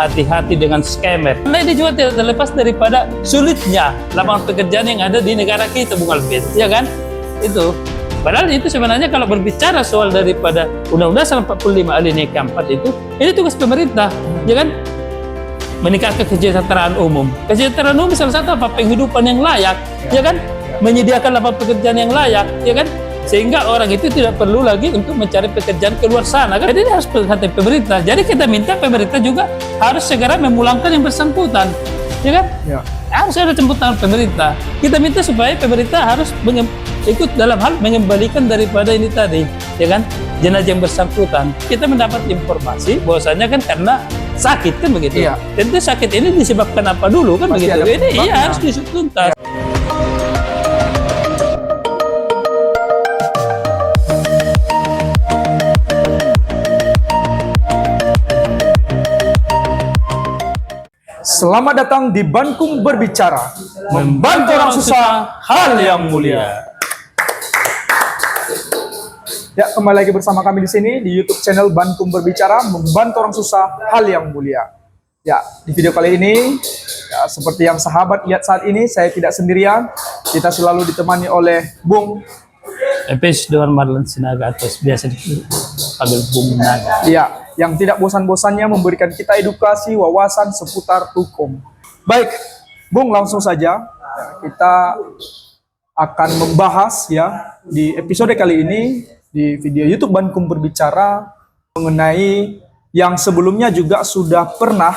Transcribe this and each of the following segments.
hati-hati dengan scammer. Karena ini juga tidak terlepas daripada sulitnya lapangan pekerjaan yang ada di negara kita, Bung Alvin, ya kan? Itu. Padahal itu sebenarnya kalau berbicara soal daripada Undang-Undang 45 alinea keempat itu, ini tugas pemerintah, ya kan? Meningkatkan kesejahteraan umum. Kesejahteraan umum salah satu apa? Penghidupan yang layak, ya kan? Menyediakan lapangan pekerjaan yang layak, ya kan? Sehingga orang itu tidak perlu lagi untuk mencari pekerjaan keluar sana. Jadi ini harus perhatian pemerintah. Jadi kita minta pemerintah juga harus segera memulangkan yang bersangkutan, ya kan? Ya. Harus ada campur tangan pemerintah. Kita minta supaya pemerintah harus ikut dalam hal mengembalikan daripada ini tadi, ya kan? Jenazah yang bersangkutan. Kita mendapat informasi bahwasanya kan karena sakit kan begitu. Iya. Tentu sakit ini disebabkan apa dulu kan begitu. Ini iya harus dituntas. Selamat datang di Bankum Berbicara, membantu orang susah hal yang mulia. Ya, kembali lagi bersama kami di sini di YouTube channel Bankum Berbicara, membantu orang susah hal yang mulia. Ya, di video kali ini, ya, seperti yang sahabat lihat saat ini, saya tidak sendirian. Kita selalu ditemani oleh Bung Epes Doan Marlon Sinaga atau biasa dipanggil Bung Naga. Iya, yang tidak bosan-bosannya memberikan kita edukasi, wawasan seputar hukum. Baik, Bung, langsung saja kita akan membahas ya di episode kali ini di video YouTube Bankum Berbicara mengenai yang sebelumnya juga sudah pernah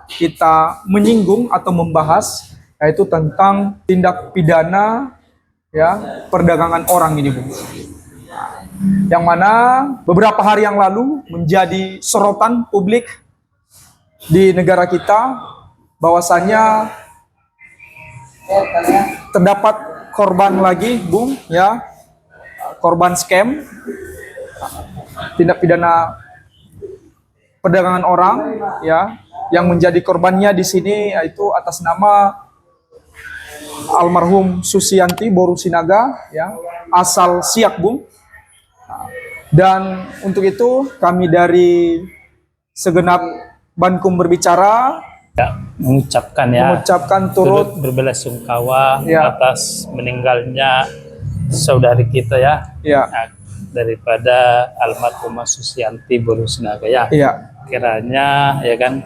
kita menyinggung atau membahas, yaitu tentang tindak pidana ya perdagangan orang ini, Bung. Yang mana beberapa hari yang lalu menjadi sorotan publik di negara kita, bahwasannya terdapat korban lagi, Bung, ya, korban scam, tindak pidana perdagangan orang, ya, yang menjadi korbannya di sini yaitu atas nama almarhum Susianti Boru Sinaga, ya, asal Siak, Bung. Dan untuk itu kami dari segenap Bankum Berbicara ya, mengucapkan turut berbelasungkawa ya atas meninggalnya saudari kita ya, daripada almarhumah Susianti Boru Sinaga ya. Kiranya ya kan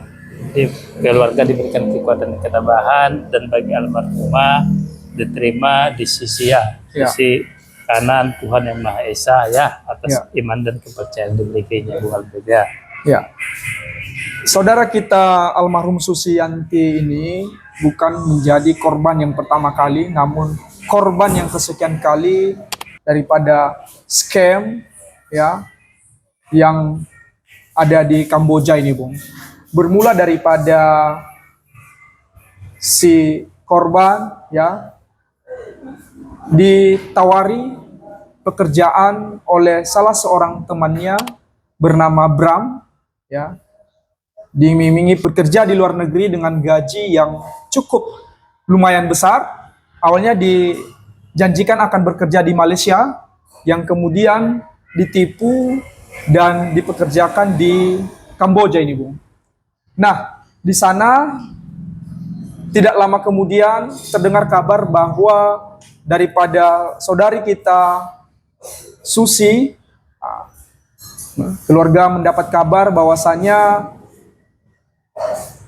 keluarga diberikan kekuatan dan ketabahan, dan bagi almarhumah diterima di sisi sisi kanan Tuhan Yang Maha Esa ya, atas iman dan kepercayaan dimilikinya, Bung Alvin ya. Saudara kita almarhum Susianti ini bukan menjadi korban yang pertama kali, namun korban yang kesekian kali daripada scam ya yang ada di Kamboja ini, Bung. Bermula daripada si korban ya ditawari pekerjaan oleh salah seorang temannya bernama Bram, ya, diiming-imingi bekerja di luar negeri dengan gaji yang cukup lumayan besar. Awalnya dijanjikan akan bekerja di Malaysia, yang kemudian ditipu dan dipekerjakan di Kamboja ini, Bung. Nah, di sana tidak lama kemudian terdengar kabar bahwa daripada saudari kita Susi, keluarga mendapat kabar bahwasannya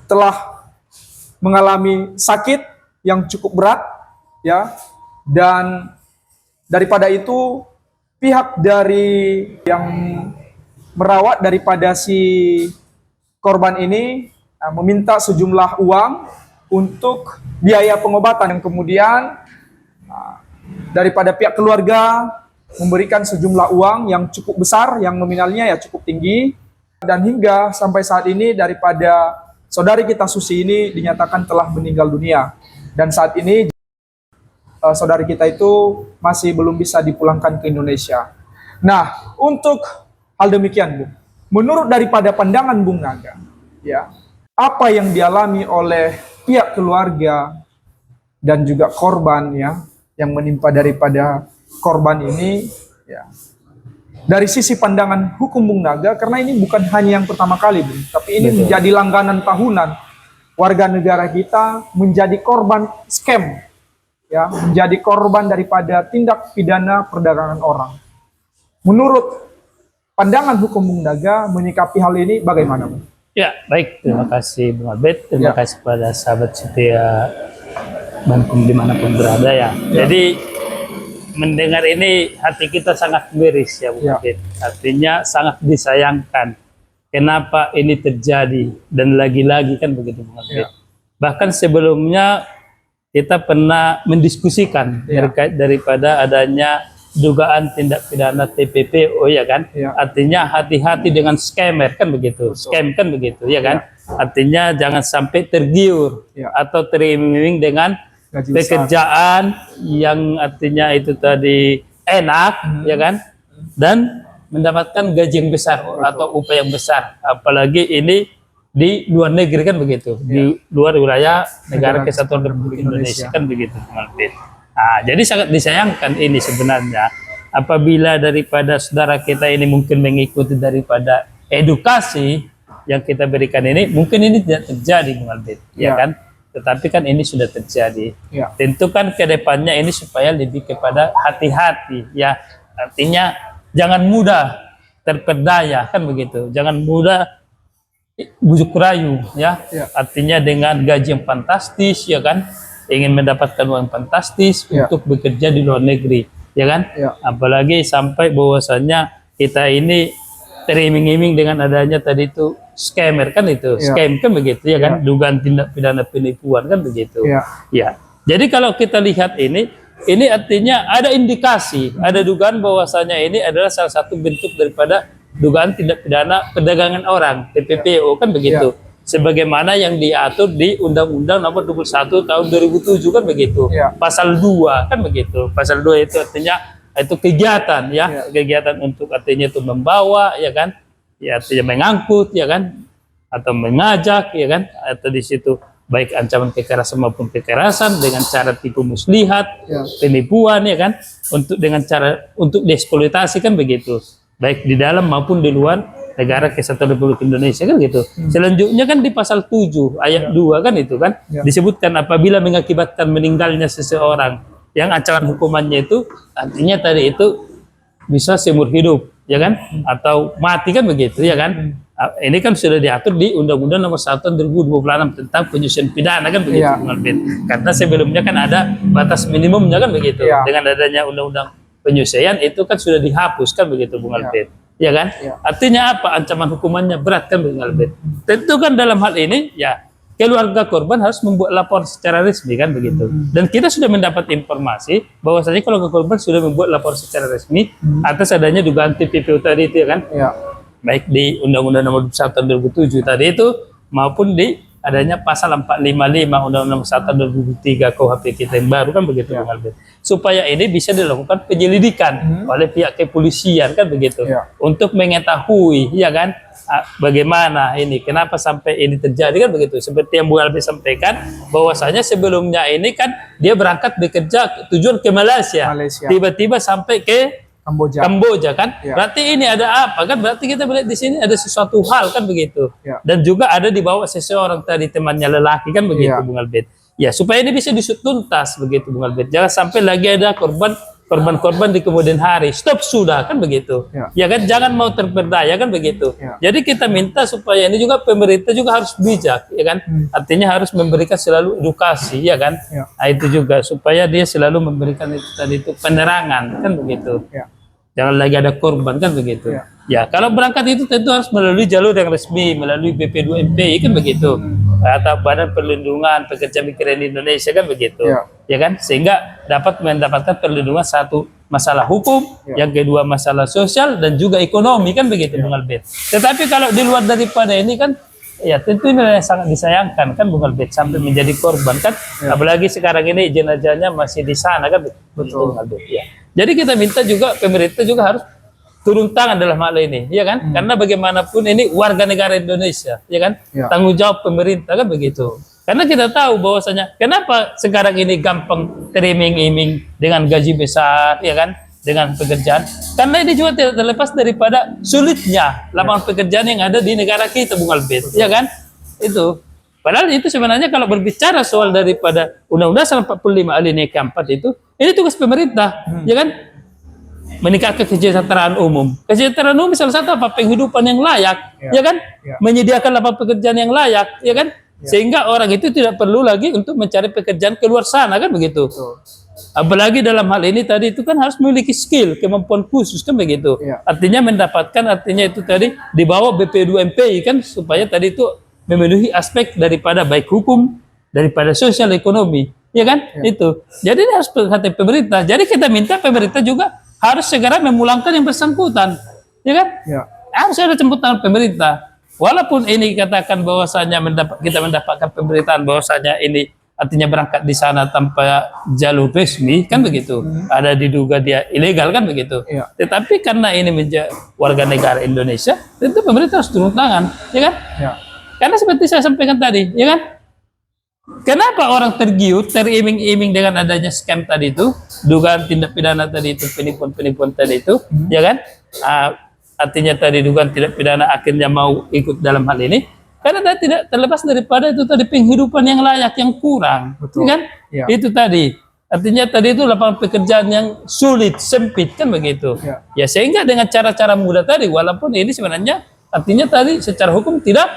telah mengalami sakit yang cukup berat ya, dan daripada itu pihak dari yang merawat daripada si korban ini meminta sejumlah uang untuk biaya pengobatan, yang kemudian daripada pihak keluarga memberikan sejumlah uang yang cukup besar, yang nominalnya ya cukup tinggi, dan hingga sampai saat ini daripada saudari kita Susi ini dinyatakan telah meninggal dunia, dan saat ini saudari kita itu masih belum bisa dipulangkan ke Indonesia. Nah, untuk hal demikian, Bung, menurut daripada pandangan Bung Naga, ya, apa yang dialami oleh pihak keluarga dan juga korban ya, yang menimpa daripada korban ini ya, dari sisi pandangan hukum Bung Naga, karena ini bukan hanya yang pertama kali, Bung, tapi ini Betul. menjadi langganan tahunan warga negara kita menjadi korban scam, ya, menjadi korban daripada tindak pidana perdagangan orang. Menurut pandangan hukum Bung Naga menyikapi hal ini bagaimana, Bung? Ya, baik. Terima kasih Bung Albert. Terima Ya. kasih kepada sahabat setia Bangkum dimanapun berada ya. Jadi mendengar ini hati kita sangat miris ya Bung Ya. Albert. Artinya sangat disayangkan. Kenapa ini terjadi dan lagi-lagi kan begitu Bung Albert. Ya. Bahkan sebelumnya kita pernah mendiskusikan Ya. terkait daripada adanya dugaan tindak pidana TPPO ya kan. Ya. Artinya hati-hati dengan scammer kan begitu. Scam kan begitu ya kan. Artinya jangan sampai tergiur Ya. atau teriming dengan Gaji besar. pekerjaan yang artinya itu tadi enak ya kan, dan mendapatkan gaji yang besar atau upah yang besar, apalagi ini di luar negeri kan begitu, di luar wilayah negara Kesatuan Republik Indonesia kan begitu Bung Alvin. Nah, jadi sangat disayangkan ini sebenarnya apabila daripada saudara kita ini mungkin mengikuti daripada edukasi yang kita berikan ini, mungkin ini tidak terjadi Bung Alvin ya Ya. kan. Tetapi kan ini sudah terjadi. Ya. Tentu kan ke depannya ini supaya lebih kepada hati-hati ya. Artinya jangan mudah terperdaya kan begitu. Jangan mudah bujuk rayu ya. Ya. Artinya dengan gaji yang fantastis ya kan. Ingin mendapatkan uang fantastis Ya. untuk bekerja di luar negeri ya kan. Ya. Apalagi sampai bahwasannya kita ini teriming-iming dengan adanya tadi itu scammer kan itu, Ya. scam kan begitu ya kan, Ya. dugaan tindak pidana penipuan kan begitu. Ya. Ya. Jadi kalau kita lihat ini artinya ada indikasi, ada dugaan bahwasanya ini adalah salah satu bentuk daripada dugaan tindak pidana perdagangan orang, TPPO kan begitu. Sebagaimana yang diatur di Undang-Undang Nomor 21 Tahun 2007 kan begitu. Ya. Pasal 2 kan begitu. Pasal 2 itu artinya itu kegiatan ya, kegiatan untuk artinya itu membawa ya kan, ya artinya mengangkut ya kan, atau mengajak ya kan, atau di situ baik ancaman kekerasan maupun kekerasan dengan cara tipu muslihat, Ya. penipuan ya kan, untuk dengan cara untuk dieksploitasi kan begitu, baik di dalam maupun di luar negara Kesatuan Republik Indonesia kan gitu. Selanjutnya kan di pasal 7 ayat 2 kan itu kan disebutkan apabila mengakibatkan meninggalnya seseorang yang ancaman hukumannya itu artinya tadi itu bisa seumur hidup ya kan, atau mati kan begitu ya kan. Ini kan sudah diatur di Undang-Undang Nomor 1 Tahun 2026 tentang penyusunan pidana kan begitu Ya. Bung Alvin. Karena sebelumnya kan ada batas minimumnya kan begitu. Ya. Dengan adanya Undang-Undang penyusuan itu kan sudah dihapus kan begitu Bung Alvin. Ya kan? Ya. Artinya apa? Ancaman hukumannya berat kan Bung Alvin. Tentu kan dalam hal ini ya keluarga korban harus membuat laporan secara resmi kan begitu. Dan kita sudah mendapat informasi bahwasanya keluarga korban sudah membuat laporan secara resmi atas adanya dugaan TPPO tadi itu ya kan. Ya. Baik di Undang-Undang Nomor 1 Tahun 2007 tadi itu maupun di adanya pasal 455 Undang-Undang Nomor 1 Tahun 2003 KUHP kita yang baru kan begitu Bung Alvin. Supaya ini bisa dilakukan penyelidikan oleh pihak kepolisian kan begitu. Ya. Untuk mengetahui ya kan bagaimana ini, kenapa sampai ini terjadi kan begitu. Seperti yang Bu Albi sampaikan bahwasanya sebelumnya ini kan dia berangkat bekerja tujuan ke Malaysia. Malaysia. Tiba-tiba sampai ke Kamboja kan. Ya. Berarti ini ada apa kan? Berarti kita melihat di sini ada sesuatu hal kan begitu. Ya. Dan juga ada dibawa seseorang tadi temannya lelaki kan begitu Ya. Bung Albert. Ya, supaya ini bisa disut tuntas begitu Bung Albert. Jangan sampai lagi ada korban di kemudian hari. Stop sudah kan begitu. Ya kan, jangan mau terperdaya kan begitu. Ya. Jadi kita minta supaya ini juga pemerintah juga harus bijak ya kan. Artinya harus memberikan selalu edukasi ya kan. Ya. Nah, itu juga supaya dia selalu memberikan itu tadi itu penerangan kan begitu. Ya. Jangan lagi ada korban kan begitu. Ya. Ya, kalau berangkat itu tentu harus melalui jalur yang resmi, melalui BP2MPI kan begitu. Atau Badan Perlindungan Pekerja Migran Indonesia kan begitu. Ya. Ya kan? Sehingga dapat mendapatkan perlindungan satu masalah hukum, Ya. yang kedua masalah sosial dan juga ekonomi kan begitu Bung Albert. Tetapi kalau di luar daripada ini kan ya tentu ini yang sangat disayangkan kan Bung Albert sampai menjadi korban kan. Apalagi sekarang ini jenazahnya masih di sana kan betul Bung Albert. Ya. Jadi kita minta juga pemerintah juga harus turun tangan dalam hal ini, ya kan? Karena bagaimanapun ini warga negara Indonesia, ya kan? Ya. Tanggung jawab pemerintah kan begitu. Karena kita tahu bahwasanya kenapa sekarang ini gampang teriming-iming dengan gaji besar, ya kan? dengan pekerjaan, karena ini juga tidak terlepas daripada sulitnya lapangan pekerjaan yang ada di negara kita, Bung Albert, ya kan? Itu. Padahal itu sebenarnya kalau berbicara soal daripada Undang-Undang 45 alinea keempat itu, ini tugas pemerintah, ya kan? Meningkatkan kesejahteraan umum. Kesejahteraan umum salah satu apa? Penghidupan yang layak, ya kan? Menyediakan lapangan pekerjaan yang layak, ya kan? Sehingga orang itu tidak perlu lagi untuk mencari pekerjaan keluar sana, kan begitu. Apalagi dalam hal ini tadi itu kan harus memiliki skill, kemampuan khusus, kan begitu. Artinya mendapatkan, artinya itu tadi di bawah BP2MPI kan, supaya tadi itu memenuhi aspek daripada baik hukum, daripada sosial ekonomi, ya kan? Itu. Jadi ini harus perhatian pemerintah. Jadi kita minta pemerintah juga harus segera memulangkan yang bersangkutan, ya kan? Harus ada campur tangan pemerintah. Walaupun ini katakan bahwasanya kita mendapatkan pemberitaan bahwasanya ini artinya berangkat di sana tanpa jalur resmi, kan begitu. Ada diduga dia ilegal, kan begitu. Tetapi karena ini menjadi warga negara Indonesia, tentu pemerintah harus turun tangan, ya kan? Karena seperti saya sampaikan tadi, ya kan? Kenapa orang tergiur, teriming-iming dengan adanya scam tadi itu, dugaan tindak pidana tadi itu, penipuan-penipuan tadi itu, ya kan? Artinya tadi dugaan tindak pidana akhirnya mau ikut dalam hal ini, karena tadi tidak terlepas daripada itu tadi penghidupan yang layak yang kurang, ya kan? Itu tadi. Artinya tadi itu lapangan pekerjaan yang sulit, sempit, kan begitu. Ya sehingga dengan cara-cara mudah tadi, walaupun ini sebenarnya artinya tadi secara hukum tidak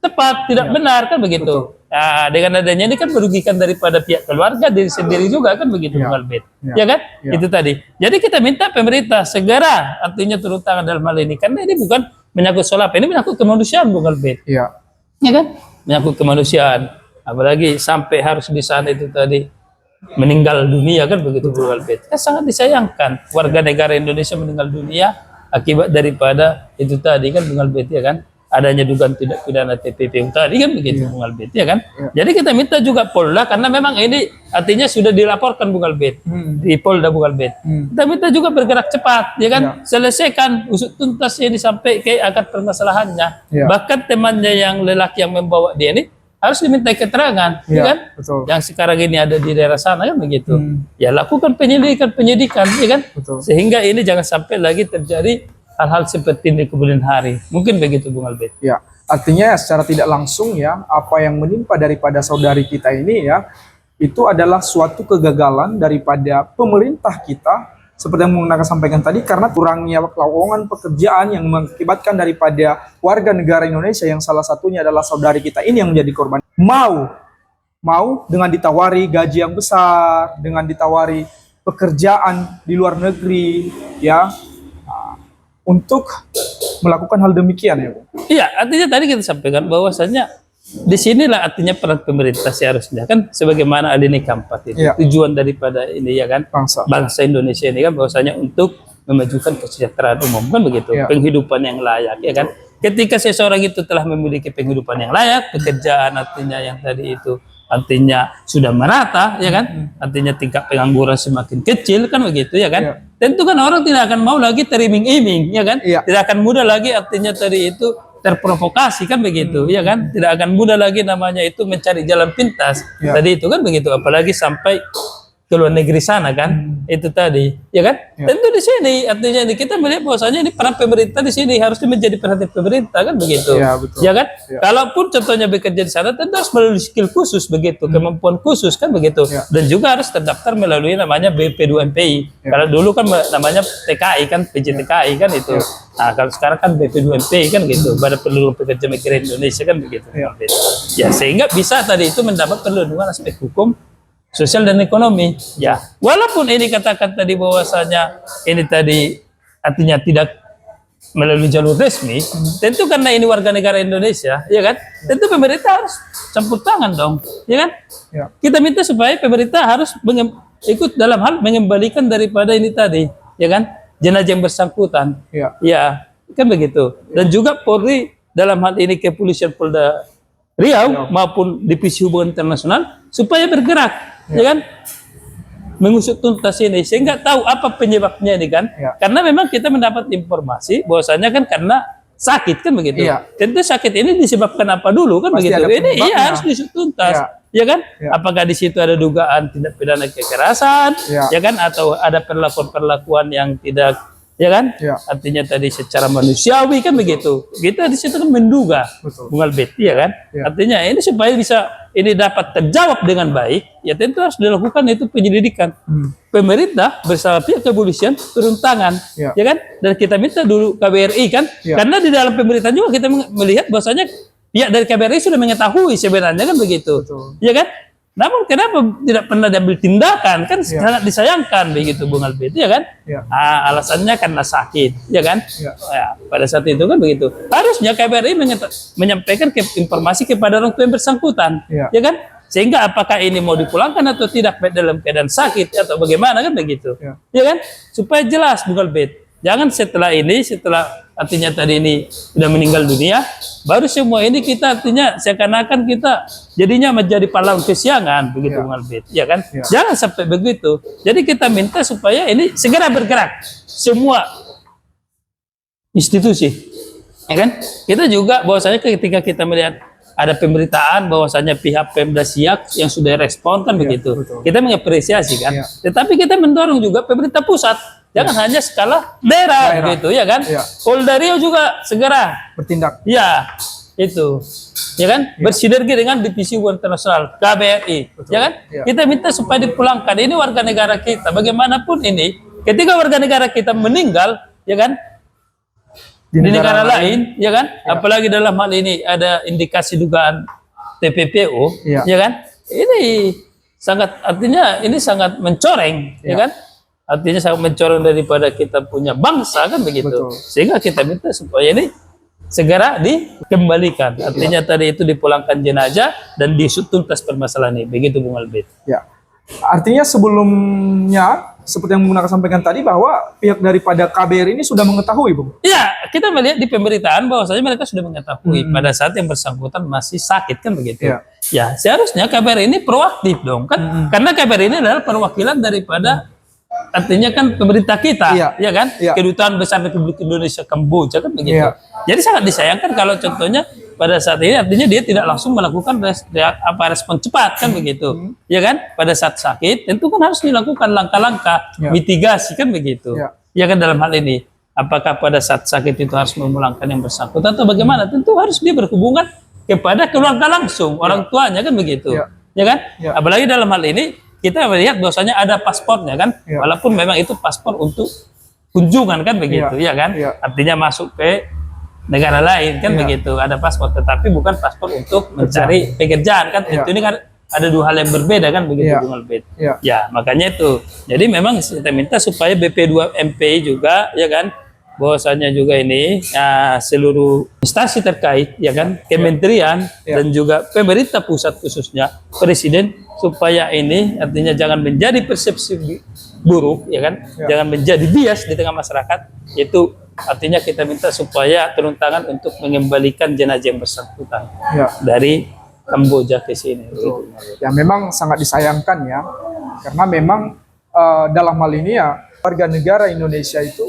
tepat, tidak benar, kan begitu. Nah, dengan adanya ini kan merugikan daripada pihak keluarga, diri sendiri juga, kan begitu, Bung Albert. Ya kan? Itu tadi. Jadi kita minta pemerintah segera artinya turun tangan dalam hal ini, karena ini bukan menyangkut soal apa, ini menyangkut kemanusiaan, Bung Albert. Ya kan? Menyangkut kemanusiaan. Apalagi sampai harus di sana itu tadi meninggal dunia, kan begitu, Bung Albert. Kan sangat disayangkan warga negara Indonesia meninggal dunia akibat daripada itu tadi, kan Bung Albert, ya kan? Adanya dugaan tindak pidana TPPU tadi, kan begitu, Bung Albert, ya kan? Jadi kita minta juga Polda, karena memang ini artinya sudah dilaporkan, Bung Albert, di Polda, Bung Albert. Kita minta juga bergerak cepat, ya kan? Selesaikan, usut tuntas ini sampai ke akar permasalahannya. Bahkan temannya yang lelaki yang membawa dia ini harus diminta keterangan, ya kan? Yang sekarang ini ada di daerah sana, kan begitu. Ya lakukan penyidikan, ya kan? Sehingga ini jangan sampai lagi terjadi hal-hal seperti ini kemudian hari. Mungkin begitu, Bung Albert. Ya, artinya secara tidak langsung ya, apa yang menimpa daripada saudari kita ini ya, itu adalah suatu kegagalan daripada pemerintah kita, seperti yang Bung Naka sampaikan tadi, karena kurangnya lowongan pekerjaan yang mengakibatkan daripada warga negara Indonesia yang salah satunya adalah saudari kita ini yang menjadi korban. Mau dengan ditawari gaji yang besar, dengan ditawari pekerjaan di luar negeri, ya, untuk melakukan hal demikian, ya, Bu. Iya, artinya tadi kita sampaikan bahwasanya disinilah artinya peran pemerintah seharusnya, kan sebagaimana alinea keempat itu tujuan daripada ini, ya kan, bangsa Indonesia ini kan bahwasanya untuk memajukan kesejahteraan umum, kan begitu, penghidupan yang layak, ya kan. Ketika seseorang itu telah memiliki penghidupan yang layak, pekerjaan artinya yang tadi itu artinya sudah merata, ya kan, artinya tingkat pengangguran semakin kecil, kan begitu, ya kan. Tentu kan orang tidak akan mau lagi teriming-iming, ya kan, tidak akan mudah lagi artinya tadi itu terprovokasi, kan begitu, ya kan, tidak akan mudah lagi namanya itu mencari jalan pintas, tadi itu, kan begitu, apalagi sampai ke luar negeri sana, kan, itu tadi, ya kan. Tentu di sini artinya ini kita melihat bahwasanya ini peran pemerintah di sini harusnya menjadi perhatian pemerintah, kan begitu, ya kan. Kalaupun contohnya bekerja di sana, tentu harus melalui skill khusus, begitu, kemampuan khusus, kan begitu, dan juga harus terdaftar melalui namanya BP2MPI. Kalau dulu kan namanya TKI, kan, PJTKI, kan itu. Nah, kalau sekarang kan BP2MPI, kan gitu, Badan Perlindungan Pekerja Migran Indonesia, kan begitu. Ya, sehingga bisa tadi itu mendapat perlindungan aspek hukum, sosial dan ekonomi, ya. Walaupun ini katakan tadi bahwasanya ini tadi artinya tidak melalui jalur resmi, tentu karena ini warga negara Indonesia, ya kan, tentu pemerintah harus campur tangan dong, ya kan. Kita minta supaya pemerintah harus ikut dalam hal mengembalikan daripada ini tadi, ya kan, jenazah yang bersangkutan, ya, kan begitu. Dan juga Polri dalam hal ini kepolisian Polda Riau maupun Divisi Hubungan Internasional supaya bergerak, ya kan, mengusut tuntas ini sehingga tahu apa penyebabnya ini, kan. Karena memang kita mendapat informasi bahwasanya kan karena sakit, kan begitu. Tentu sakit ini disebabkan apa dulu, kan begitu. Ini harus diusut tuntas. ya kan? Ya. Apakah di situ ada dugaan tindak pidana kekerasan, Ya. ya kan? Atau ada perlakuan-perlakuan yang tidak, ya kan? Ya. Artinya tadi secara manusiawi kan begitu. Kita di situ kan menduga, Betul. Bung Albert, ya kan? Ya. Artinya ini supaya bisa ini dapat terjawab dengan baik, ya tentu harus dilakukan itu penyelidikan. Pemerintah bersama pihak kepolisian turun tangan, Ya. ya kan? Dan kita minta dulu KBRI kan, Ya. karena di dalam pemerintahan juga kita melihat bahwasanya pihak dari KBRI sudah mengetahui sebenarnya kan begitu, Betul. ya kan? Namun kenapa tidak pernah diambil tindakan kan Ya. sangat disayangkan begitu Bung Albert, ya kan? Ya. Alasannya karena sakit, ya kan? Ya. Ya, pada saat itu kan begitu. Harusnya KBRI menyampaikan informasi kepada orang tua yang bersangkutan, Ya. ya kan? Sehingga apakah ini mau dipulangkan atau tidak dalam keadaan sakit atau bagaimana kan begitu, Ya. kan? Supaya jelas Bung Albert. Jangan setelah ini, setelah artinya tadi ini sudah meninggal dunia, baru semua ini kita artinya seakan-akan kita jadinya menjadi pahlawan kesiangan begitu Ya. Bung Albert, ya kan? Ya. Jangan sampai begitu. Jadi kita minta supaya ini segera bergerak semua institusi, ya kan? Kita juga bahwasanya ketika kita melihat ada pemberitaan bahwasanya pihak Pemda Siak yang sudah respon kan begitu, betul. kita mengapresiasi kan. Ya. Tetapi kita mendorong juga pemerintah pusat, jangan hanya skala daerah gitu, ya kan? Ya. Polda Riau juga segera, Bertindak. ya itu, ya kan? Bersinergi dengan Divisi Hubungan Internasional KBRI, Betul. ya kan? Ya. Kita minta supaya dipulangkan. Ini warga negara kita, bagaimanapun ini, ketika warga negara kita meninggal, ya kan? Di negara lain, ya kan? Ya. Apalagi dalam hal ini ada indikasi dugaan TPPO, Ya. ya kan? Ini sangat artinya ini sangat mencoreng, ya Ya. kan? Artinya sangat mencoreng daripada kita punya bangsa kan begitu. Betul. Sehingga kita minta supaya ini segera dikembalikan. Artinya tadi itu dipulangkan jenazah dan dituntas permasalahan ini. Begitu Bung Albert. Ya. Artinya sebelumnya seperti yang menggunakan sampaikan tadi bahwa pihak daripada KBRI ini sudah mengetahui, Bung. Ya, kita melihat di pemberitaan bahwasanya mereka sudah mengetahui pada saat yang bersangkutan masih sakit kan begitu. Ya. Ya, seharusnya KBRI ini proaktif dong kan. Karena KBRI ini adalah perwakilan daripada artinya kan pemerintah kita, Iya. ya kan? Iya. Kedutaan Besar Republik Indonesia Kamboja kan begitu. Iya. Jadi sangat disayangkan kalau contohnya pada saat ini artinya dia tidak langsung melakukan respon cepat kan begitu, ya kan? Pada saat sakit tentu kan harus dilakukan langkah-langkah Iya. mitigasi kan begitu, Iya. ya kan dalam hal ini. Apakah pada saat sakit itu harus memulangkan yang bersangkutan atau bagaimana? Tentu harus dia berhubungan kepada keluarga langsung, orang tuanya kan begitu, Iya. ya kan? Iya. Apalagi dalam hal ini kita melihat bahwasanya ada paspornya kan, Iya. walaupun memang itu paspor untuk kunjungan kan begitu, Iya. ya kan? Iya. Artinya masuk ke negara lain kan Iya. begitu, ada paspor, tetapi bukan paspor untuk mencari pekerjaan kan? Iya. Itu ini kan ada dua hal yang berbeda kan begitu Iya. Bung Albert. Iya. Ya makanya itu. Jadi memang kita minta supaya BP2 MPI juga, ya kan? Bahwasanya juga ini ya, seluruh instansi terkait, ya kan? Kementerian Iya. dan juga pemerintah pusat khususnya Presiden supaya ini artinya jangan menjadi persepsi buruk, ya kan? Ya. Jangan menjadi bias di tengah masyarakat. Itu artinya kita minta supaya turun tangan untuk mengembalikan jenazah yang bersangkutan Ya. dari Kamboja ke sini. Ya memang sangat disayangkan ya, karena memang dalam hal ini ya warga negara Indonesia itu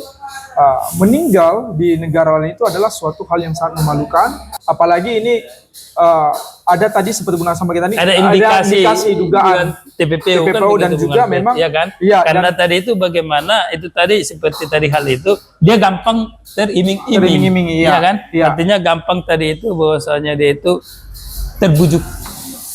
meninggal di negara lain itu adalah suatu hal yang sangat memalukan. Apalagi ini ada tadi seperti Bung sampaikan tadi Ada indikasi dugaan TPPO kan TPPO dan begitu, juga Bung Albert, memang ya kan? iya, Karena dan- tadi itu bagaimana itu tadi seperti tadi hal itu dia gampang teriming-iming, Teriming-imingi, iya. ya kan? Iya. Artinya gampang tadi itu bahwasanya dia itu terbujuk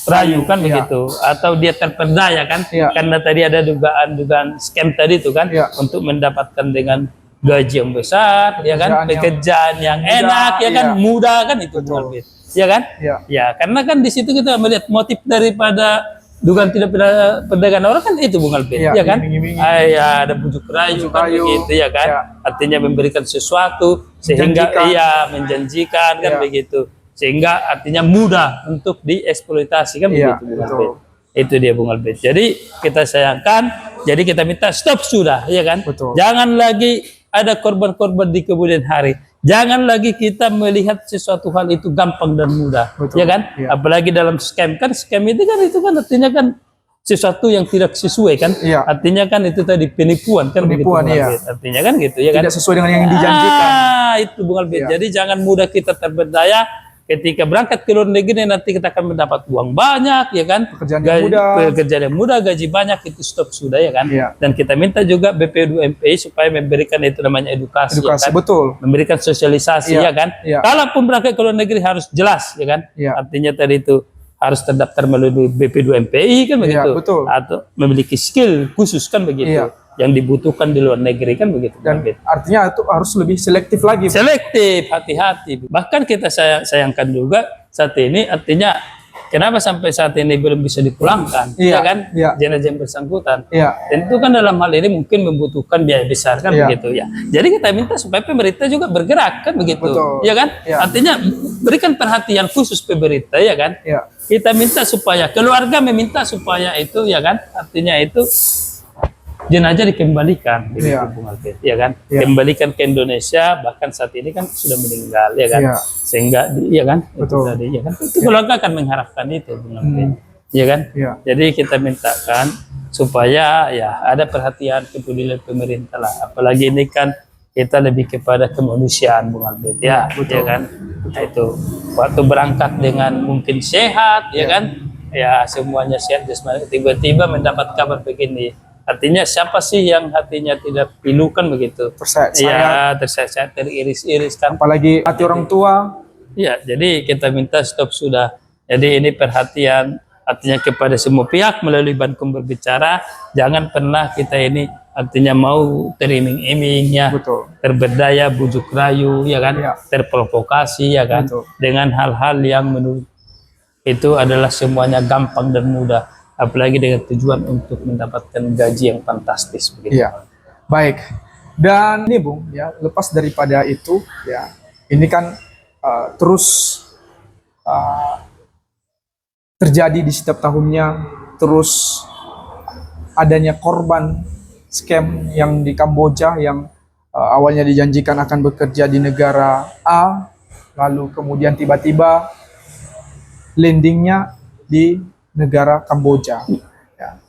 rayu kan Iya. begitu, atau dia terperdaya kan? Iya. Karena tadi ada dugaan scam tadi itu kan, Iya. untuk mendapatkan dengan gaji yang besar, ya kan? Pekerjaan yang mudah, enak, ya kan? iya. Mudah kan itu, Bung Betul. Albert. Ya kan? Iya. Ya, karena kan di situ kita melihat motif daripada dugaan tidak pidana perdagangan orang kan itu Bung Albert, Iya, ya kan? iming-imingi. Ya, ada bujuk rayu Bujuk kan rayu, begitu, ya kan? ya. Artinya memberikan sesuatu sehingga Menjanjikan. menjanjikan kan Ya. begitu. Sehingga artinya mudah untuk dieksploitasi kan Iya, begitu Bung betul. Albert. Itu dia Bung Albert. Jadi kita sayangkan, jadi kita minta stop sudah, ya kan? Betul. Jangan lagi ada korban-korban di kemudian hari. Jangan lagi kita melihat sesuatu hal itu gampang dan mudah, Betul. ya kan? Iya. Apalagi dalam scam kan, scam itu kan artinya kan sesuatu yang tidak sesuai kan? Iya. Artinya kan itu tadi penipuan kan Penipuan, begitu, Bung iya. Albert. Artinya kan gitu, ya kan? Tidak sesuai dengan yang dijanjikan. Itu Bung Albert. Iya. Jadi jangan mudah kita terberdaya ketika berangkat ke luar negeri nanti kita akan mendapat uang banyak, ya kan? Pekerjaan yang mudah, gaji banyak, itu stop sudah, ya kan? Ya. Dan kita minta juga BP2MPI supaya memberikan itu namanya edukasi, ya kan? Betul. Memberikan sosialisasi, ya kan? Kalaupun berangkat ke luar negeri harus jelas, ya kan? Artinya tadi itu harus terdaftar melalui BP2MPI kan begitu, atau memiliki skill khusus kan begitu, yang dibutuhkan di luar negeri kan begitu. Dan artinya itu harus lebih selektif lagi. Selektif, hati-hati. Bahkan kita sayangkan juga saat ini, artinya kenapa sampai saat ini belum bisa dipulangkan, ya kan? Jenazah yang bersangkutan. Tentu kan dalam hal ini mungkin membutuhkan biaya besar kan begitu ya. Jadi kita minta supaya pemerintah juga bergerak kan begitu, ya kan? Artinya berikan perhatian khusus pemerintah, ya kan? Kita minta supaya keluarga meminta supaya itu, ya kan? Artinya itu jenazah dikembalikan, begitu, Bung Albert, ya kan? Kembalikan ke Indonesia, bahkan saat ini kan sudah meninggal, ya kan? Sehingga, ya kan? Itu tadi, ya kan? Itu keluarga akan mengharapkan itu, Bung Albert, ya kan? Jadi kita mintakan supaya ya ada perhatian, kepedulian pemerintah lah. Apalagi ini kan kita lebih kepada kemanusiaan, Bung Albert, ya, ya kan? Nah, itu waktu berangkat dengan mungkin sehat, ya kan? Ya semuanya sehat, tiba-tiba mendapat kabar begini. Artinya siapa sih yang hatinya tidak pilu kan begitu? Tersayat, teriris-iris kan. Apalagi hati orang tua. Ya, jadi kita minta stop sudah. Jadi ini perhatian artinya kepada semua pihak melalui Bankum Berbicara. Jangan pernah kita ini artinya mau teriming-iming, ya, terberdaya, bujuk rayu, ya kan, terprovokasi, ya kan, dengan hal-hal yang menurut itu adalah semuanya gampang dan mudah. Apalagi dengan tujuan untuk mendapatkan gaji yang fantastis begitu. Baik. Dan ini Bung, ya, lepas daripada itu, ya, ini kan terus terjadi di setiap tahunnya, terus adanya korban scam yang di Kamboja yang awalnya dijanjikan akan bekerja di negara A, lalu kemudian tiba-tiba landingnya di negara Kamboja. Ya.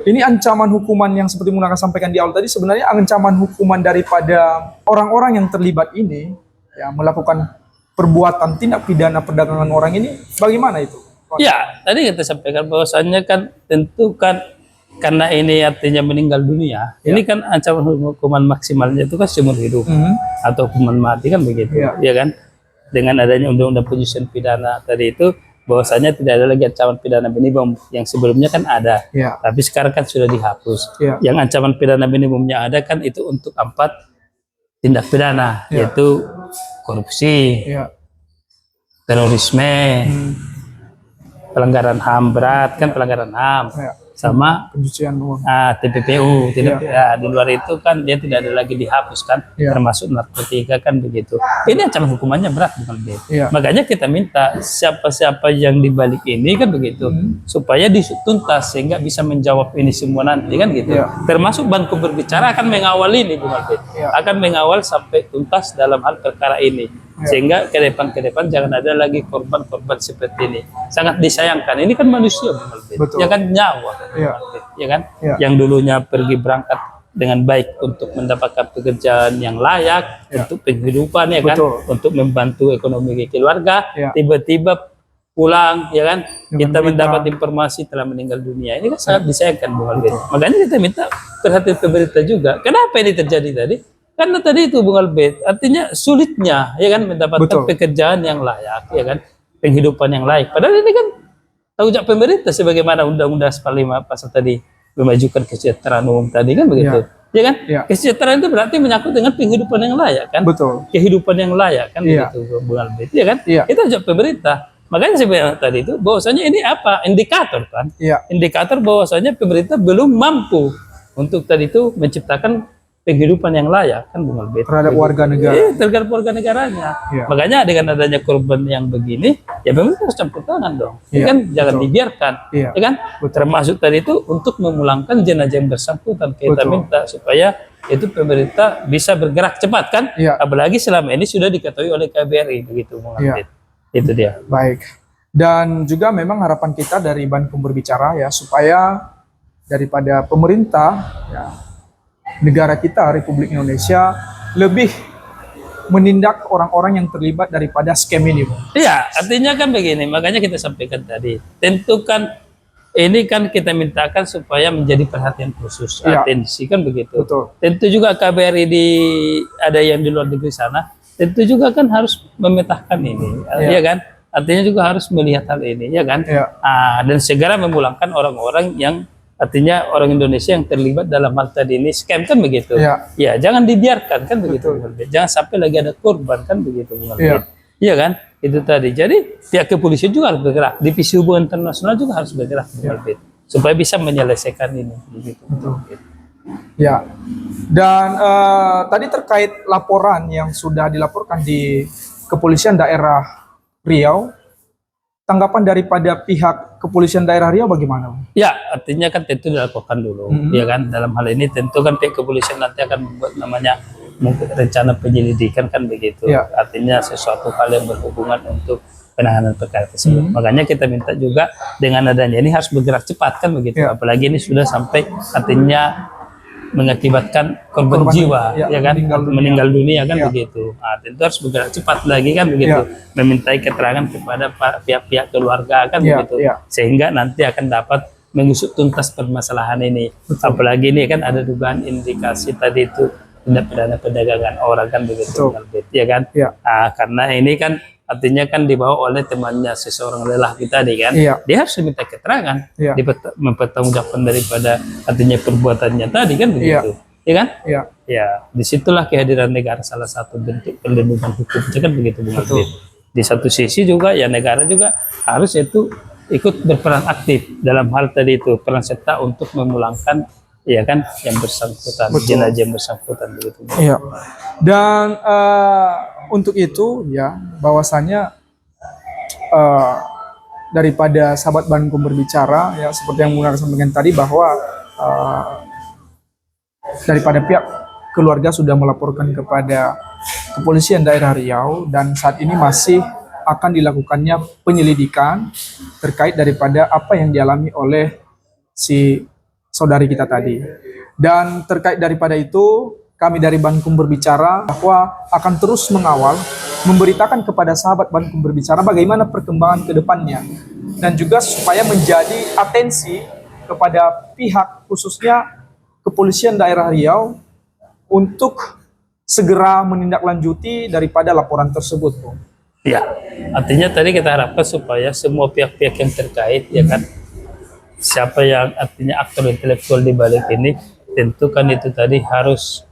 Ini ancaman hukuman yang seperti Munaka sampaikan di awal tadi, sebenarnya ancaman hukuman daripada orang-orang yang terlibat ini, ya, melakukan perbuatan tindak pidana perdagangan orang ini, bagaimana itu? Ya, tadi kita sampaikan bahwasannya kan tentu kan karena ini artinya meninggal dunia, ini kan ancaman hukuman maksimalnya itu kan seumur hidup atau hukuman mati kan begitu, ya kan? Dengan adanya undang-undang penyusunan pidana tadi itu, bahwasanya tidak ada lagi ancaman pidana minimum, yang sebelumnya kan ada, tapi sekarang kan sudah dihapus. Yang ancaman pidana minimumnya ada kan itu untuk 4 tindak pidana, yaitu korupsi, terorisme, pelanggaran HAM berat kan, pelanggaran HAM, sama pencucian uang, TPPU. Di luar itu kan dia tidak ada lagi dihapuskan, termasuk narkotika kan begitu. Ini ancaman hukumannya berat, bukan begitu. Makanya kita minta siapa-siapa yang dibalik ini kan begitu, supaya dituntas sehingga bisa menjawab ini semua nanti kan gitu. Termasuk Bankum Berbicara akan mengawal ini, bukan begitu. Akan mengawal sampai tuntas dalam hal perkara ini, sehingga ke depan jangan ada lagi korban-korban seperti ini. Sangat disayangkan. Ini kan manusia, bukan begitu. Ya kan, nyawa. Ya kan, yang dulunya pergi berangkat dengan baik untuk mendapatkan pekerjaan yang layak, untuk penghidupan, ya kan, untuk membantu ekonomi keluarga, tiba-tiba pulang, ya kan, kita mendapat informasi telah meninggal dunia. Ini kan sangat disayangkan, Bung Albert. Makanya kita minta perhatian pemerintah juga. Kenapa ini terjadi tadi? Karena tadi itu, Bung Albert, artinya sulitnya, ya kan, mendapatkan pekerjaan yang layak, ya kan, penghidupan yang layak. Padahal ini kan tanggung jawab pemerintah, sebagaimana Undang-Undang 45 pasal tadi, memajukan kesejahteraan umum tadi kan begitu, ya kan? Kesejahteraan itu berarti menyangkut dengan penghidupan yang layak kan, kehidupan yang layak kan, begitu, Bung Albert, ya kan? Kita jawab pemerintah. Makanya sebenarnya tadi itu bahwasanya ini apa, indikator kan, indikator bahwasanya pemerintah belum mampu untuk tadi itu menciptakan penghidupan yang layak kan, Bung Albert, terhadap warga negara, terhadap warga negaranya. Makanya dengan adanya korban yang begini, ya pemerintah harus campur tangan dong, kan, jangan dibiarkan, ya kan, termasuk tadi itu untuk memulangkan jenazah yang bersangkutan. Kita minta supaya itu pemerintah bisa bergerak cepat kan, apalagi selama ini sudah diketahui oleh KBRI begitu, Bung Albert. Itu dia. Baik. Dan juga memang harapan kita dari Bankum Berbicara, ya, supaya daripada pemerintah, ya, negara kita Republik Indonesia lebih menindak orang-orang yang terlibat daripada scam ini, Bung? Iya, artinya kan begini, makanya kita sampaikan tadi. Tentu kan ini kan kita mintakan supaya menjadi perhatian khusus, Iya. atensi kan begitu. Betul. Tentu juga KBRI ada yang di luar negeri sana, tentu juga kan harus memetakan ini, Iya. ya kan? Artinya juga harus melihat hal ini, ya kan? Iya. Dan segera memulangkan orang-orang yang artinya orang Indonesia yang terlibat dalam hal tadi ini scam kan begitu. Iya. Ya, jangan dibiarkan kan begitu. Betul. Bung Albert. Jangan sampai lagi ada korban kan begitu, Bung Iya. Albert. Iya kan? Itu tadi. Jadi pihak kepolisian juga harus bergerak. Divisi hubungan internasional juga harus bergerak, Bung Albert, supaya bisa menyelesaikan ini. Begitu. Betul. Ya. Dan tadi terkait laporan yang sudah dilaporkan di Kepolisian Daerah Riau, tanggapan daripada pihak Kepolisian Daerah Riau bagaimana, Bung? Ya, artinya kan tentu dilaporkan dulu, ya kan. Dalam hal ini tentu kan pihak kepolisian nanti akan membuat namanya mungkin rencana penyelidikan kan begitu. Ya. Artinya sesuatu hal yang berhubungan untuk penanganan perkara tersebut. Makanya kita minta juga dengan adanya ini harus bergerak cepat kan begitu. Ya. Apalagi ini sudah sampai artinya mengakibatkan korban jiwa, ya, ya kan, meninggal dunia kan Ya. begitu. Tentu harus bergerak cepat lagi kan begitu, memintai keterangan kepada pihak-pihak keluarga kan Ya, begitu, ya. sehingga nanti akan dapat mengusut tuntas permasalahan ini. Apalagi ini kan ada dugaan indikasi tadi itu tindak pidana perdagangan orang kan begitu, ya kan? Ya. Karena ini kan artinya kan dibawa oleh temannya seseorang lelaki tadi kan, Iya. dia harus diminta keterangan, Iya. mempertanggungjawabkan daripada artinya perbuatannya tadi kan begitu, ya kan? Ya. Ya, disitulah kehadiran negara salah satu bentuk perlindungan hukum kan begitu, Bung Albert. Di satu sisi juga ya negara juga harus itu ikut berperan aktif dalam hal tadi itu, peran serta untuk memulangkan ya kan yang bersangkutan, jenazah yang bersangkutan begitu. Iya. Dan untuk itu ya bahwasanya daripada sahabat Bandung berbicara ya seperti yang Bung sampaikan tadi bahwa daripada pihak keluarga sudah melaporkan kepada Kepolisian Daerah Riau dan saat ini masih akan dilakukannya penyelidikan terkait daripada apa yang dialami oleh si saudari kita tadi. Dan terkait daripada itu kami dari Bandung berbicara bahwa akan terus mengawal, memberitakan kepada sahabat Bandung berbicara bagaimana perkembangan ke depannya dan juga supaya menjadi atensi kepada pihak khususnya Kepolisian Daerah Riau untuk segera menindaklanjuti daripada laporan tersebut, Bung. Ya, artinya tadi kita harapkan supaya semua pihak-pihak yang terkait ya kan, siapa yang artinya aktor intelektual di balik ini, tentu kan itu tadi harus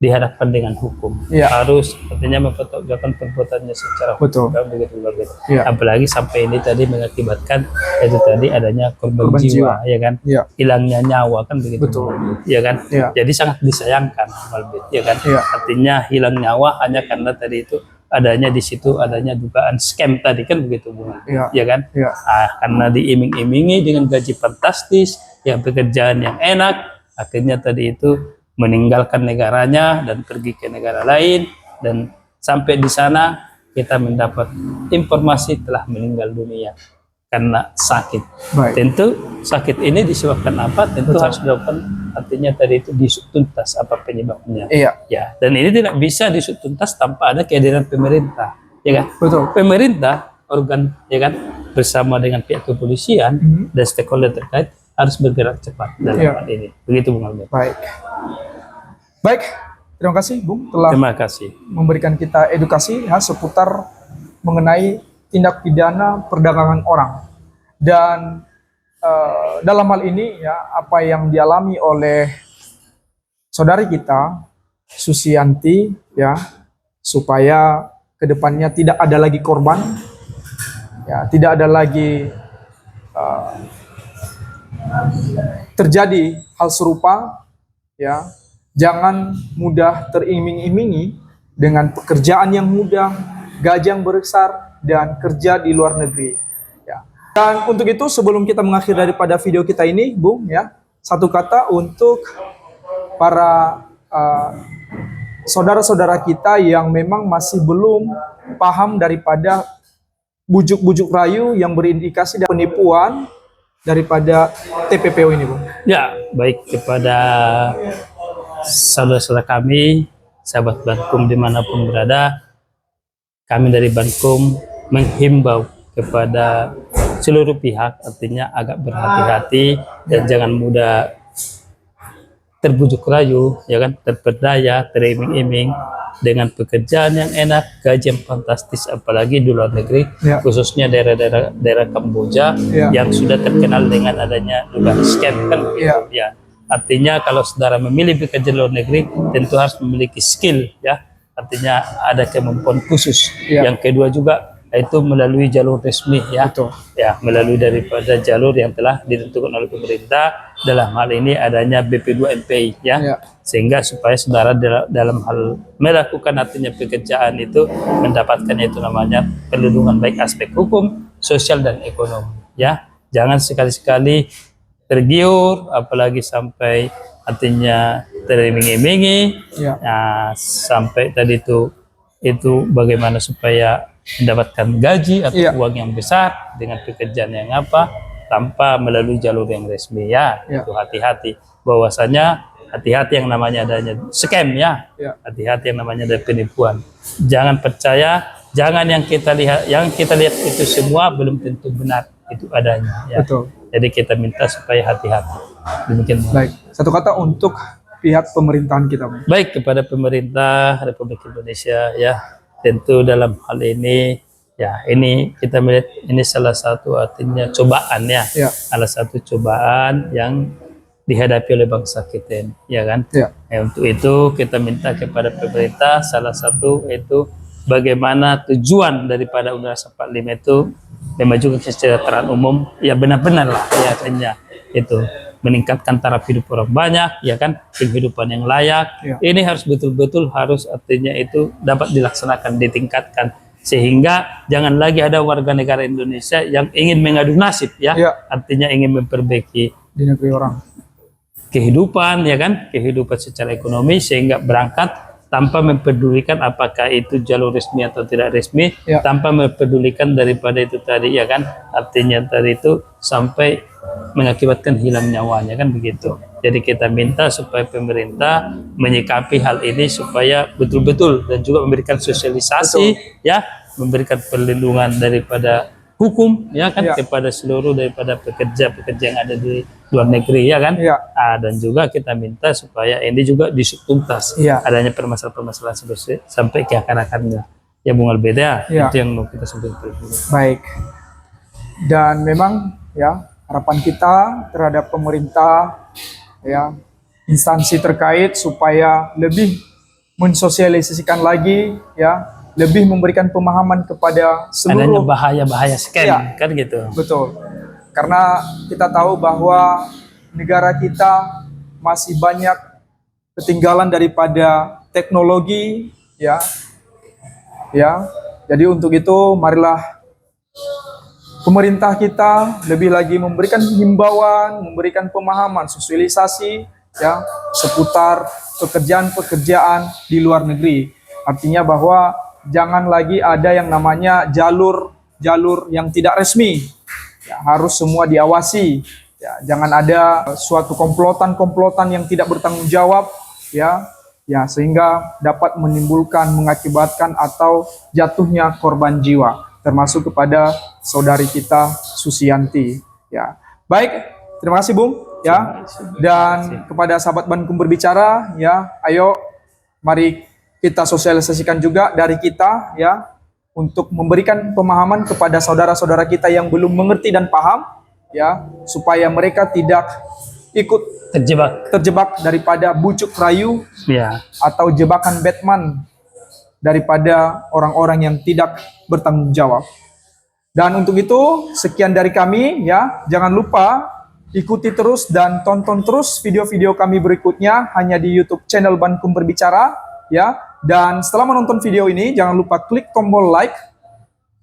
dihadapkan dengan hukum, harus artinya mempertanggungjawabkan perbuatannya secara hukum, kan begitu Bapak. Apalagi sampai ini tadi mengakibatkan itu tadi adanya korban jiwa, ya kan, hilangnya nyawa kan begitu, ya kan. Jadi sangat disayangkan, Bapak, ya kan. Artinya hilang nyawa hanya karena tadi itu adanya di situ adanya dugaan scam tadi kan begitu, Bung, ya kan. Karena diiming-imingi dengan gaji fantastis, yang pekerjaan yang enak, akhirnya tadi itu meninggalkan negaranya dan pergi ke negara lain, dan sampai di sana kita mendapat informasi telah meninggal dunia karena sakit. Tentu sakit ini disebabkan apa? Tentu harus dilakukan artinya tadi itu diusut tuntas apa penyebabnya. Ya, dan ini tidak bisa diusut tuntas tanpa ada kehadiran pemerintah, ya kan? Pemerintah, organ ya kan, bersama dengan pihak kepolisian dan stakeholder terkait harus bergerak cepat dalam hal ini. Begitu, Bung Albert. Baik, terima kasih Bung telah memberikan kita edukasi ya, seputar mengenai tindak pidana perdagangan orang. Dan dalam hal ini ya apa yang dialami oleh saudari kita Susianti ya, supaya kedepannya tidak ada lagi korban, ya tidak ada lagi terjadi hal serupa ya. Jangan mudah teriming-imingi dengan pekerjaan yang mudah, gaji yang besar, dan kerja di luar negeri. Ya. Dan untuk itu sebelum kita mengakhiri daripada video kita ini, Bung, ya, satu kata untuk para saudara-saudara kita yang memang masih belum paham daripada bujuk-bujuk rayu yang berindikasi dan penipuan daripada TPPO ini, Bung. Ya, baik kepada saudara-saudara kami, sahabat Bankum dimanapun berada, kami dari Bankum menghimbau kepada seluruh pihak, artinya agak berhati-hati dan jangan mudah terbujuk rayu, ya kan, terperdaya, teriming-iming dengan pekerjaan yang enak, gaji yang fantastis, apalagi di luar negeri, khususnya daerah Kamboja yang sudah terkenal dengan adanya dugaan scam kan, ya. Artinya kalau saudara memilih bekerja di luar negeri, tentu harus memiliki skill, ya. Artinya ada kemampuan khusus. Yang kedua juga itu melalui jalur resmi, ya. Ya, melalui daripada jalur yang telah ditentukan oleh pemerintah, dalam hal ini adanya BP2MPI, ya. Sehingga supaya saudara dalam hal melakukan artinya pekerjaan itu mendapatkan itu namanya perlindungan baik aspek hukum, sosial dan ekonomi, ya. Jangan sekali-sekali tergiur, apalagi sampai artinya teriming-imingi, nah, sampai tadi itu bagaimana supaya mendapatkan gaji atau uang yang besar dengan pekerjaan yang apa tanpa melalui jalur yang resmi, ya. Itu hati-hati, bahwasanya hati-hati yang namanya adanya scam, ya. Hati-hati yang namanya ada penipuan. Jangan percaya, jangan yang kita lihat itu semua belum tentu benar itu adanya, ya. Jadi kita minta supaya hati-hati. Demikian. Baik, satu kata untuk pihak pemerintahan kita. Baik, kepada pemerintah Republik Indonesia, ya, tentu dalam hal ini, ya, ini kita melihat ini salah satu artinya cobaan, ya. Salah satu cobaan yang dihadapi oleh bangsa kita ini, ya kan. Untuk itu kita minta kepada pemerintah, salah satu itu bagaimana tujuan daripada Undang-Undang 45 itu memajukan kesejahteraan umum, ya benar-benar lah, ya, artinya itu meningkatkan taraf hidup orang banyak, ya kan, kehidupan yang layak. Ini harus betul-betul harus artinya itu dapat dilaksanakan, ditingkatkan, sehingga jangan lagi ada warga negara Indonesia yang ingin mengadu nasib, ya. Artinya ingin memperbaiki di negeri orang kehidupan, ya kan, kehidupan secara ekonomi, sehingga berangkat tanpa mempedulikan apakah itu jalur resmi atau tidak resmi, tanpa mempedulikan daripada itu tadi, ya kan, artinya tadi itu sampai mengakibatkan hilang nyawanya, kan begitu. Jadi kita minta supaya pemerintah menyikapi hal ini supaya betul-betul dan juga memberikan sosialisasi, ya, memberikan perlindungan daripada hukum, ya kan, kepada seluruh daripada pekerja-pekerja yang ada di luar negeri, ya kan. Dan juga kita minta supaya ini juga disut tuntas adanya permasalahan-permasalahan sampai ke akar-akarnya, ya Bung Albeda. Itu yang mau kita sampaikan. Baik, dan memang, ya, harapan kita terhadap pemerintah, ya, instansi terkait supaya lebih mensosialisasikan lagi, ya, lebih memberikan pemahaman kepada seluruh adanya bahaya-bahaya scam, kan gitu. Betul, karena kita tahu bahwa negara kita masih banyak ketinggalan daripada teknologi, ya. Jadi untuk itu marilah pemerintah kita lebih lagi memberikan himbauan, memberikan pemahaman, sosialisasi, ya, seputar pekerjaan-pekerjaan di luar negeri. Artinya bahwa jangan lagi ada yang namanya jalur yang tidak resmi, ya, harus semua diawasi, ya, jangan ada suatu komplotan yang tidak bertanggung jawab, ya, sehingga dapat menimbulkan, mengakibatkan atau jatuhnya korban jiwa, termasuk kepada saudari kita Susianti, ya. Baik, terima kasih Bung, ya, dan kepada sahabat Bankum berbicara, ya, ayo mari kita sosialisasikan juga dari kita, ya, untuk memberikan pemahaman kepada saudara-saudara kita yang belum mengerti dan paham, ya, supaya mereka tidak ikut terjebak daripada bujuk rayu, ya, atau jebakan Batman daripada orang-orang yang tidak bertanggung jawab. Dan untuk itu sekian dari kami, ya, jangan lupa ikuti terus dan tonton terus video-video kami berikutnya hanya di YouTube channel Bankum Berbicara, ya. Dan setelah menonton video ini, jangan lupa klik tombol like,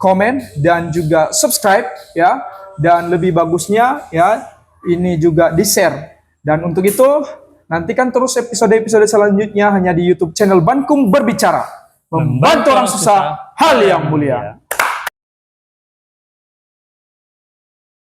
komen, dan juga subscribe, ya. Dan lebih bagusnya, ya, ini juga di-share. Dan untuk itu, nantikan terus episode-episode selanjutnya hanya di YouTube channel Bankum Berbicara. Membantu orang susah, hal yang mulia.